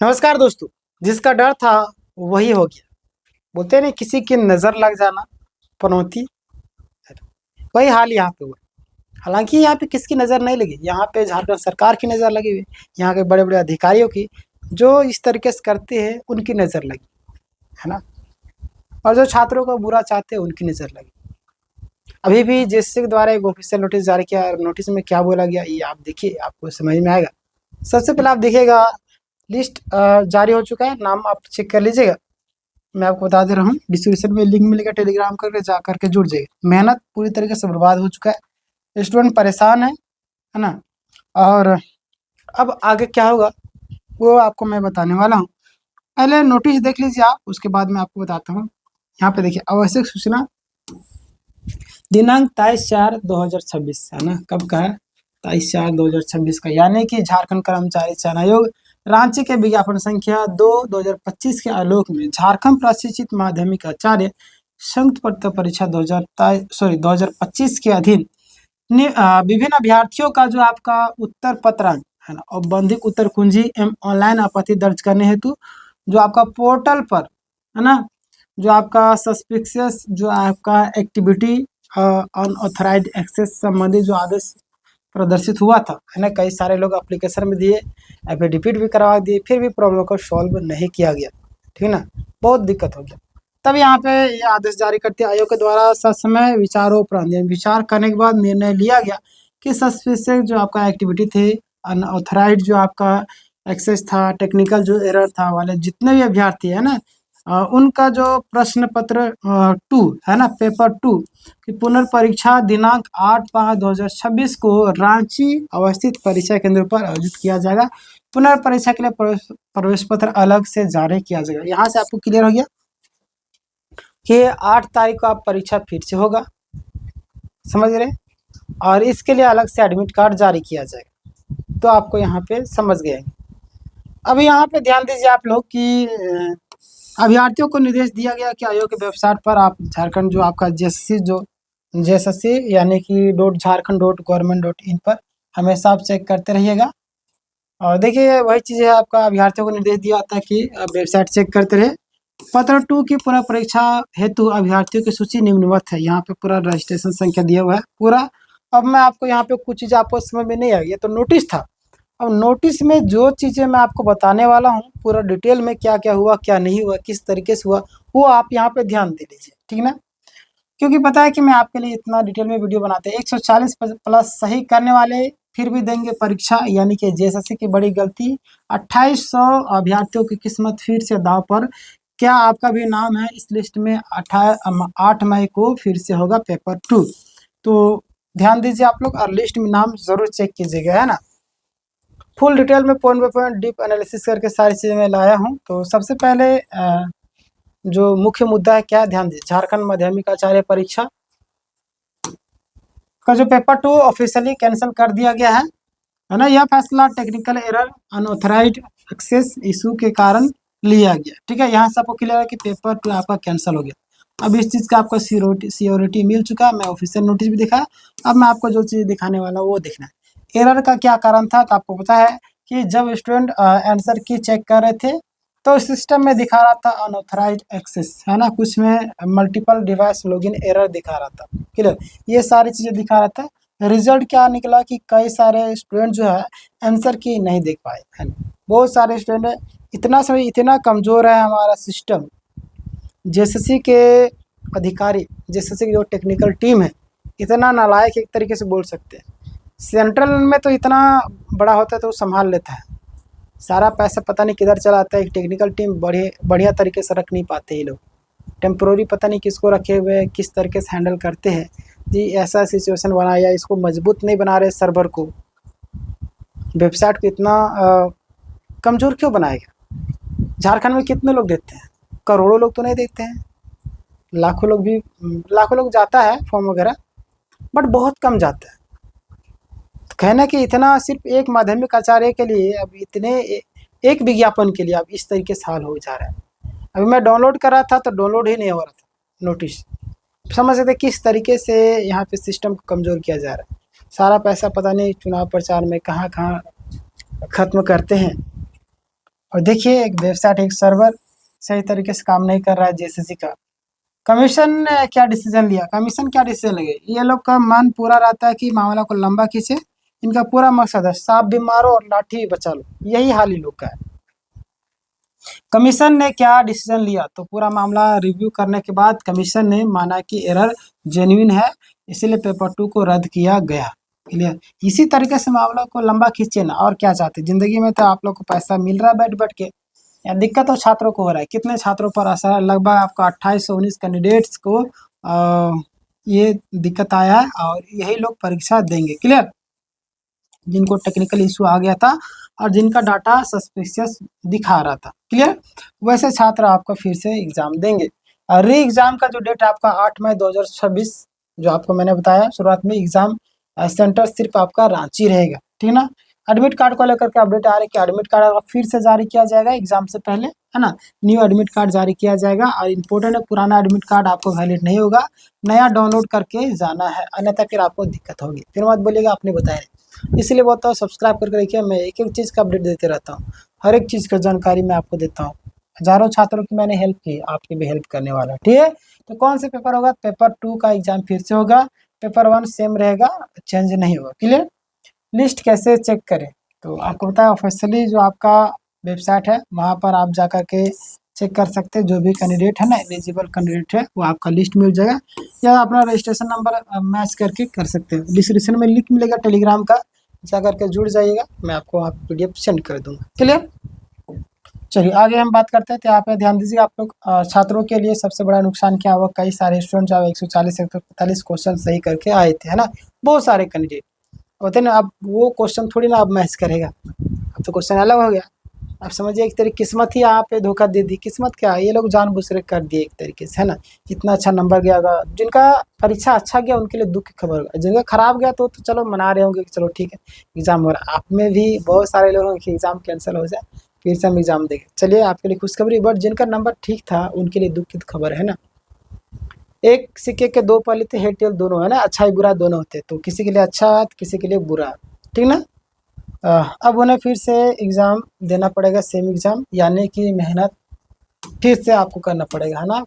नमस्कार दोस्तों। जिसका डर था वही हो गया। बोलते हैं नहीं, किसी की नज़र लग जाना पनौती है। वही हाल यहाँ पे हुआ। हालांकि यहाँ पे किसकी नज़र नहीं लगी, यहाँ पे झारखंड सरकार की नज़र लगी हुई है। यहाँ के बड़े बड़े अधिकारियों की, जो इस तरीके से करते हैं उनकी नज़र लगी है ना। और जो छात्रों को बुरा चाहते हैं उनकी नज़र लगी। अभी भी जेएसएससी के द्वारा एक ऑफिशियल नोटिस जारी किया। नोटिस में क्या बोला गया ये आप देखिए, आपको समझ में आएगा। सबसे पहले आप देखिएगा, लिस्ट जारी हो चुका है, नाम आप चेक कर लीजिएगा। मैं आपको बता दे रहा हूँ, डिस्क्रिप्शन में लिंक मिलेगा, टेलीग्राम करके जा करके जुड़ जाइए। मेहनत पूरी तरीके से बर्बाद हो चुका है, स्टूडेंट परेशान है ना। और अब आगे क्या होगा वो आपको मैं बताने वाला हूँ। पहले नोटिस देख लीजिए आप, उसके बाद मैं आपको बताता हूँ। यहाँ पे देखिए, आवश्यक सूचना दिनांक 23/4/2026 है ना। कब का है? 23/4/2026 का, यानी कि झारखंड कर्मचारी चयन आयोग रांची के विज्ञापन संख्या 2/2025 के आलोक में झारखंड प्रशिक्षित माध्यमिक आचार्य संयुक्त पत्र परीक्षा 2025 के अधीन विभिन्न अभ्यर्थियों का जो आपका उत्तर पत्रांक है ना, औपबंधिक उत्तर कुंजी एवं ऑनलाइन आपत्ति दर्ज करने हेतु जो आपका पोर्टल पर है ना, जो आपका सस्पिशियस जो आपका एक्टिविटी अनऑथराइज्ड एक्सेस संबंधी जो आदेश प्रदर्शित हुआ था है ना। कई सारे लोग एप्लीकेशन में दिए, एफिडेविट भी करवा दिए, फिर भी प्रॉब्लम को सॉल्व नहीं किया गया, ठीक है ना। बहुत दिक्कत हो गया। तब यहाँ पे ये आदेश जारी करते आयोग के द्वारा ससमय विचारोपरांत विचार करने के बाद निर्णय लिया गया कि सस्पिशियस जो आपका एक्टिविटी थे, अनऑथराइज्ड जो आपका एक्सेस था, टेक्निकल जो एरर था वाले जितने भी अभ्यर्थी है ना, उनका जो प्रश्न पत्र 2 है ना, पेपर 2 की पुनर्परीक्षा दिनांक 8/5/2026 को रांची अवस्थित परीक्षा केंद्र पर आयोजित किया जाएगा। पुनर्परीक्षा के लिए प्रवेश पत्र अलग से जारी किया जाएगा। यहाँ से आपको क्लियर हो गया कि 8 तारीख को आप परीक्षा फिर से होगा, समझ रहे। और इसके लिए अलग से एडमिट कार्ड जारी किया जाएगा। तो आपको यहाँ पे समझ गए। अब यहाँ पे ध्यान दीजिए आप लोग कि अभ्यर्थियों को निर्देश दिया गया कि आयोग के वेबसाइट पर आप झारखंड जो आपका जेएसएससी यानी कि .झारखंड.gov.in पर हमेशा आप चेक करते रहिएगा। और देखिए वही चीज़ है, आपका अभ्यर्थियों को निर्देश दिया था कि आप वेबसाइट चेक करते रहे। पत्र 2 की पुनः परीक्षा हेतु अभ्यर्थियों की सूची निम्नवत है। यहाँ पे पूरा रजिस्ट्रेशन संख्या दिया हुआ है पूरा। अब मैं आपको यहाँ पे कुछ चीज़ आपको समझ में नहीं आई, ये तो नोटिस था। अब नोटिस में जो चीज़ें मैं आपको बताने वाला हूँ पूरा डिटेल में, क्या क्या हुआ क्या नहीं हुआ, किस तरीके से हुआ, वो आप यहाँ पे ध्यान दे लीजिए, ठीक ना। क्योंकि पता है कि मैं आपके लिए इतना डिटेल में वीडियो बनाते हैं। 140 प्लस सही करने वाले फिर भी देंगे परीक्षा, यानी कि जेएसएससी की बड़ी गलती। 2800 अभ्यर्थियों की किस्मत फिर से दाव पर। क्या आपका भी नाम है इस लिस्ट में? 8 मई को फिर से होगा पेपर 2। तो ध्यान दीजिए आप लोग, और लिस्ट में नाम जरूर चेक कीजिएगा, है ना। फुल डिटेल में point by point deep analysis करके सारी चीज़ें मैं लाया हूँ। तो सबसे पहले जो मुख्य मुद्दा है क्या, ध्यान दीजिए। झारखंड माध्यमिक आचार्य परीक्षा का जो पेपर 2 ऑफिशियली कैंसिल कर दिया गया है ना। यह फैसला technical error unauthorised access issue के कारण लिया गया, ठीक है। यहाँ से आपको क्लियर है कि पेपर 2 आपका कैंसिल हो गया। अब इस चीज़ का आपको सियोरिटी मिल चुका है। मैं ऑफिशियल नोटिस भी दिखा। अब मैं आपको जो चीज़ दिखाने वाला हूँ वो देखना है। एरर का क्या कारण था, तो आपको पता है कि जब स्टूडेंट आंसर की चेक कर रहे थे तो सिस्टम में दिखा रहा था अनऑथराइज्ड एक्सेस, है ना। कुछ में मल्टीपल डिवाइस लॉगिन एरर दिखा रहा था, क्लियर। ये सारी चीज़ें दिखा रहा था। रिजल्ट क्या निकला कि कई सारे स्टूडेंट जो है आंसर की नहीं देख पाए, है ना। बहुत सारे स्टूडेंट इतना कमज़ोर है हमारा सिस्टम। जेएसएससी के अधिकारी, जेएसएससी की जो टेक्निकल टीम है, इतना नालायक एक तरीके से बोल सकते हैं। सेंट्रल में तो इतना बड़ा होता है तो संभाल लेता है, सारा पैसा पता नहीं किधर चला आता है। एक टेक्निकल टीम बढ़िया तरीके से रख नहीं पाते ये लोग। टेम्प्रोरी पता नहीं किसको रखे हुए हैं, किस तरीके से हैंडल करते हैं जी। ऐसा सिचुएशन बनाया, इसको मजबूत नहीं बना रहे सर्वर को, वेबसाइट को इतना कमज़ोर क्यों बनाया गया। झारखंड में कितने लोग देखते हैं? करोड़ों लोग तो नहीं देखते हैं, लाखों लोग जाता है फॉर्म वगैरह, बट बहुत कम जाता है। तो कहना कि इतना सिर्फ एक माध्यमिक आचार्य के लिए अब इतने एक विज्ञापन के लिए अब इस तरीके से हाल हो जा रहा है। अभी मैं डाउनलोड कर रहा था तो डाउनलोड ही नहीं हो रहा था नोटिस। समझ सकते किस तरीके से यहाँ पे सिस्टम को कमज़ोर किया जा रहा है। सारा पैसा पता नहीं चुनाव प्रचार में कहाँ कहाँ ख़त्म करते हैं। और देखिए एक वेबसाइट, एक सर्वर सही तरीके से काम नहीं कर रहा है जेसीसी का। कमीशन ने क्या डिसीजन लिया, कमीशन क्या डिसीजन लगे, ये लोग का मन पूरा रहता है कि मामला को लंबा खींचे। इनका पूरा मकसद है सांप भी मारो और लाठी भी बचा लो, यही हाल इन लोग का है। कमीशन ने क्या डिसीजन लिया, तो पूरा मामला रिव्यू करने के बाद कमीशन ने माना कि एरर जेन्युइन है, इसीलिए पेपर 2 को रद्द किया गया। क्लियर। इसी तरीके से मामला को लंबा खींचे ना, और क्या चाहते, जिंदगी में तो आप लोग को पैसा मिल रहा है बैठ बैठ के, या दिक्कत तो छात्रों को हो रहा है। कितने छात्रों पर असर है, लगभग आपका 2819 कैंडिडेट्स को ये दिक्कत आया है, और यही लोग परीक्षा देंगे। क्लियर। जिनको टेक्निकल इशू आ गया था और जिनका डाटा सस्पिशियस दिखा रहा था। क्लियर। वैसे छात्र आपका फिर से एग्जाम देंगे। री एग्जाम का जो डेट आपका 8 मई 2026, जो आपको मैंने बताया शुरुआत में, एग्जाम सेंटर सिर्फ आपका रांची रहेगा। ठीक है ना। एडमिट कार्ड को लेकर के अपडेट आ रही है कि एडमिट कार्ड फिर से जारी किया जाएगा एग्जाम से पहले, है ना। न्यू एडमिट कार्ड जारी किया जाएगा, और इम्पोर्टेंट है पुराना एडमिट कार्ड आपको वैलिड नहीं होगा, नया डाउनलोड करके जाना है, अन्यथा फिर आपको दिक्कत होगी। फिर मत बोलिएगा आपने बताया। इसलिए बोलता हूँ सब्सक्राइब करके रखिए, मैं एक एक चीज़ का अपडेट देते रहता हूँ, हर एक चीज़ का जानकारी मैं आपको देता हूँ। हजारों छात्रों की मैंने हेल्प की, आपकी भी हेल्प करने वाला। ठीक है। तो कौन से पेपर होगा, पेपर 2 का एग्जाम फिर से होगा, पेपर 1 सेम रहेगा, चेंज नहीं होगा। क्लियर। लिस्ट कैसे चेक करें, तो आपको पता है ऑफिशियली जो आपका वेबसाइट है वहाँ पर आप जा कर के चेक कर सकते हैं। जो भी कैंडिडेट है ना, एलिजिबल कैंडिडेट है, वो आपका लिस्ट मिल जाएगा, या अपना रजिस्ट्रेशन नंबर मैच करके कर सकते हैं। डिस्क्रिप्शन में लिंक मिलेगा टेलीग्राम का, जा करके जुड़ जाइएगा, मैं आपको आप PDF सेंड कर दूंगा। क्लियर। चलिए आगे हम बात करते हैं। तो यहाँ पे ध्यान दीजिए आप लोग, छात्रों के लिए सबसे बड़ा नुकसान क्या हुआ, कई सारे स्टूडेंट जो 140 145 क्वेश्चन सही करके आए थे, है ना। बहुत सारे कैंडिडेट होते ना, अब वो क्वेश्चन थोड़ी ना अब मैच करेगा, अब तो क्वेश्चन अलग हो गया। आप समझिए एक तरीके किस्मत ही यहाँ पे धोखा दे दी। किस्मत क्या, ये लोग जानबूझ कर कर दिए एक तरीके से, है ना। इतना अच्छा नंबर गया होगा, जिनका परीक्षा अच्छा गया उनके लिए दुख की खबर होगा, जिनका खराब गया तो चलो मना रहे होंगे कि चलो ठीक है एग्जाम हो रहा है। आप में भी बहुत सारे लोगों के एग्जाम कैंसिल हो जाए, फिर से हम एग्जाम देंगे। चलिए आपके लिए खुशखबरी, बट जिनका नंबर ठीक था उनके लिए दुख की खबर है ना। एक सिक्के के दो पहलू थे, हेड टेल दोनों, है ना। अच्छा ही बुरा दोनों होते, तो किसी के लिए अच्छा है तो किसी के लिए बुरा है। ठीक ना। अब उन्हें फिर से एग्ज़ाम देना पड़ेगा, सेम एग्ज़ाम, यानी कि मेहनत फिर से आपको करना पड़ेगा, है ना।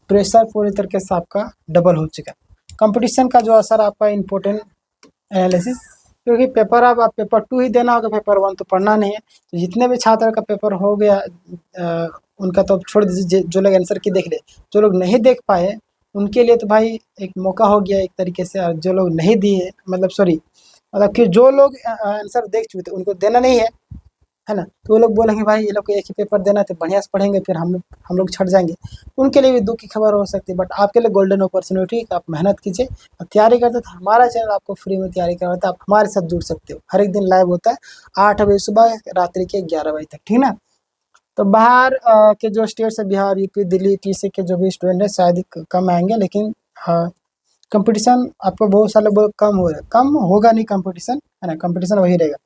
प्रेशर पूरी तरीके से आपका डबल हो चुका है। कंपटीशन का जो असर आपका इम्पोर्टेंट एनालिसिस, क्योंकि पेपर अब आप पेपर 2 ही देना होगा, पेपर 1 तो पढ़ना नहीं है। तो जितने भी छात्र का पेपर हो गया उनका तो छोड़ दीजिए, जो लोग आंसर की देख ले, जो लोग नहीं देख पाए उनके लिए तो भाई एक मौका हो गया एक तरीके से। और जो लोग नहीं दिए, मतलब सॉरी, मतलब कि जो लोग आंसर देख चुके थे उनको देना नहीं है ना। तो वो लोग बोलेंगे भाई ये लोग को एक ही पेपर देना है, तो बढ़िया से पढ़ेंगे, फिर हम लोग छट जाएंगे। उनके लिए भी दुख की खबर हो सकती है, बट आपके लिए गोल्डन अपॉर्चुनिटी, आप मेहनत कीजिए और तैयारी करते तो हमारा चैनल आपको फ्री में तैयारी करवाता है। आप हमारे साथ जुड़ सकते हो, हर एक दिन लाइव होता है 8 बजे सुबह, रात्रि के 11 बजे तक। ठीक ना। तो बाहर के जो स्टेट है, बिहार, यूपी, दिल्ली, TC के जो भी स्टूडेंट है शायद कम आएंगे, लेकिन कंपटीशन आपको बहुत सारे लोग कम हो रहा है, कम होगा नहीं कंपटीशन, है ना। कंपटीशन वही रहेगा।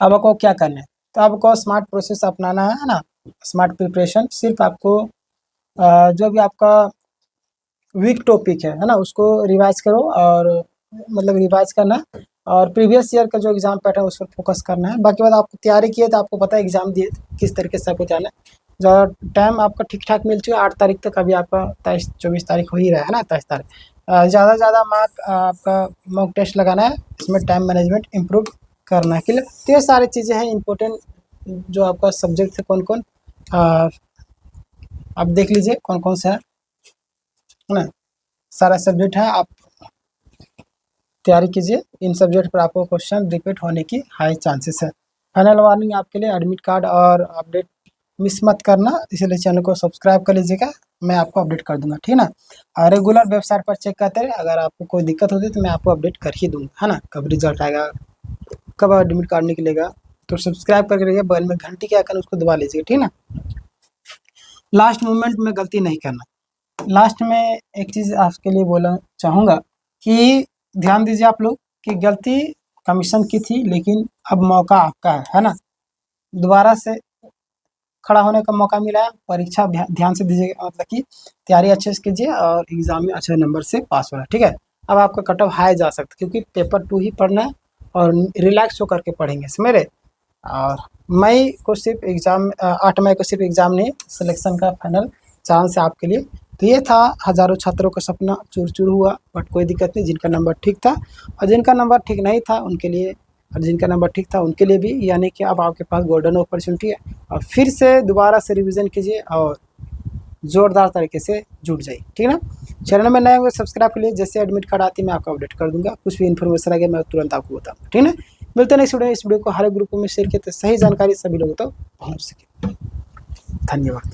अब आपको क्या करना है, तो आपको स्मार्ट प्रोसेस अपनाना है ना। स्मार्ट प्रिपरेशन, सिर्फ आपको जो भी आपका वीक टॉपिक है ना, उसको रिवाइज करो, और मतलब रिवाइज करना है, और प्रीवियस ईयर का जो एग्जाम पैटर्न उस पर फोकस करना है। बाकी बात आपको तैयारी किए तो आपको पता है एग्जाम दिए किस तरीके से आपको जाना है। जो टाइम आपका ठीक ठाक मिल चुका है 8 तारीख तक, अभी आपका 23-24 तारीख हो ही रहा है ना, 23 तारीख। ज़्यादा से ज़्यादा मार्क आपका मॉक टेस्ट लगाना है, इसमें टाइम मैनेजमेंट इम्प्रूव करना है। क्लियर। तो ये सारी चीज़ें हैं इंपॉर्टेंट, जो आपका सब्जेक्ट है कौन कौन, आप देख लीजिए कौन कौन सा है ना। सारा सब्जेक्ट है, आप तैयारी कीजिए। इन सब्जेक्ट पर आपको क्वेश्चन रिपीट होने की हाई चांसेस है। फाइनल वार्निंग आपके लिए, एडमिट कार्ड और अपडेट मिस मत करना, इसलिए चैनल को सब्सक्राइब कर लीजिएगा, मैं आपको अपडेट कर दूंगा। ठीक है ना। और रेगुलर वेबसाइट पर चेक करते रहे, अगर आपको कोई दिक्कत होती है तो मैं आपको अपडेट कर ही दूंगा, है ना। कब रिजल्ट आएगा, कब एडमिट कार्ड निकलेगा, तो सब्सक्राइब करके रहिए, बगल में घंटी के आइकन उसको दबा लीजिएगा। ठीक है ना। लास्ट मोमेंट में गलती नहीं करना। लास्ट में एक चीज़ आपके लिए बोलना चाहूँगा कि ध्यान दीजिए आप लोग, कि गलती कमीशन की थी, लेकिन अब मौका आपका है ना। दोबारा से खड़ा होने का मौका मिला है, परीक्षा ध्यान से दीजिएगा, मतलब कि तैयारी अच्छे से कीजिए और एग्ज़ाम में अच्छे नंबर से पास होना। ठीक है। अब आपका कट ऑफ हाई जा सकता है, क्योंकि पेपर 2 ही पढ़ना है और रिलैक्स होकर के पढ़ेंगे, समझ रहे। और मई को सिर्फ एग्ज़ाम 8 मई को सिर्फ एग्ज़ाम नहीं, सिलेक्शन का फाइनल चांस है आपके लिए। तो ये था हज़ारों छात्रों का सपना चूर-चूर हुआ, बट कोई दिक्कत नहीं, जिनका नंबर ठीक था और जिनका नंबर ठीक नहीं था उनके लिए, और जिनका नंबर ठीक था उनके लिए भी, यानी कि अब आपके पास गोल्डन अपॉर्चुनिटी है। और फिर से दोबारा से रिवीजन कीजिए और ज़ोरदार तरीके से जुट जाइए, ठीक है ना। चैनल में नए हुए सब्सक्राइब कर लिए, जैसे एडमिट कार्ड आती मैं आपको अपडेट कर दूंगा, कुछ भी इन्फॉर्मेशन आ गया मैं तुरंत आपको बताऊँगा, ठीक है ना। मिलते हैं नेक्स्ट वीडियो में। इस वीडियो को हर ग्रुप में शेयर किया तो सही जानकारी सभी लोगों तक पहुँच सके। धन्यवाद।